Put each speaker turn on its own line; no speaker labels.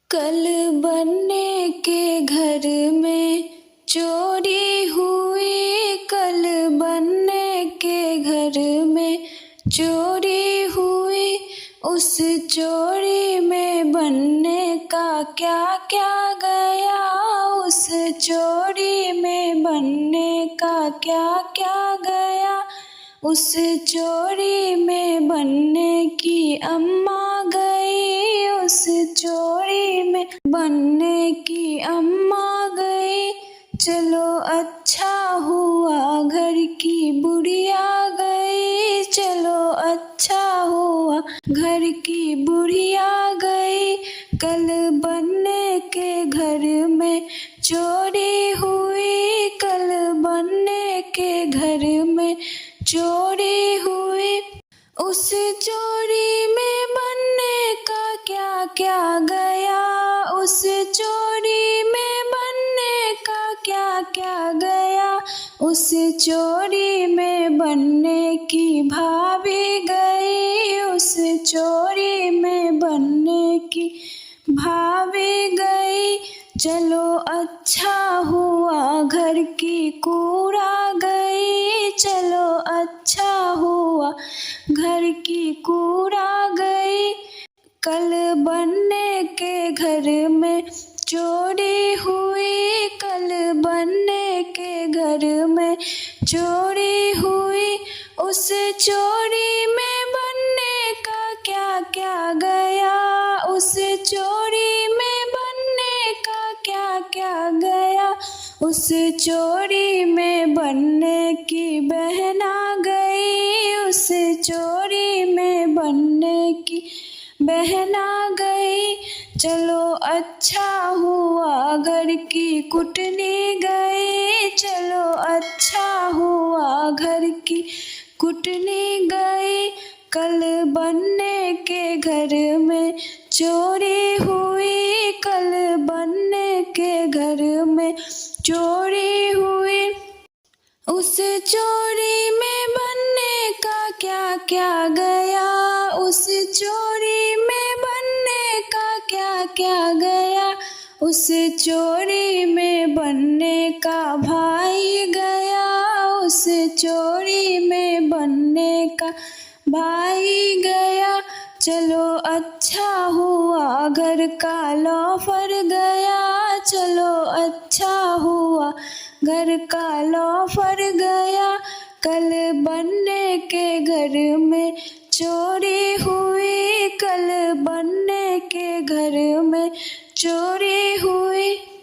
कल बनने के घर में चोरी हुई, कल बनने के घर में चोरी हुई। उस चोरी में बनने का क्या क्या गया, उस चोरी में बनने का क्या क्या गया। उस चोरी में बनने की अम्मा गई, उस चोरी में बनने की अम्मा गई। चलो अच्छा हुआ घर की बुढ़िया गई, चलो अच्छा हुआ घर की बुढ़िया गई। कल बनने के घर में चोरी हुई, कल बनने के घर में चोरी हुई। उस चोरी में बनने का क्या क्या गया, उस चोरी में बनने का क्या क्या गया। उस चोरी में बनने की भाभी गई, उस चोरी में बनने की भाभी गई। चलो अच्छा हुआ घर की कूड़ा गई, चलो अच्छा हुआ घर की कूड़ा गई। कल बनने के घर में चोरी हुई, कल बनने के घर में चोरी हुई। उस चोरी में बनने का क्या क्या गया, उस चोरी में बनने का क्या क्या गया। उस चोरी में बनने की बहना गई, उस चोरी में बनने की बहना गई। चलो अच्छा हुआ घर की कुटनी गई, चलो अच्छा हुआ घर की कुटनी गई। कल बनने के घर में चोरी हुई, कल बनने के घर में चोरी हुई। उस चोरी में बनने का क्या क्या गया, उस चोरी में बनने का क्या क्या गया। उस चोरी में बनने का भाई गया, उस चोरी में बनने का भाई गया। चलो अच्छा हुआ घर का लॉफर गया, चलो अच्छा हुआ घर का लॉफर गया। कल बनने के घर में चोरी हुई, कल बनने के घर में चोरी हुई।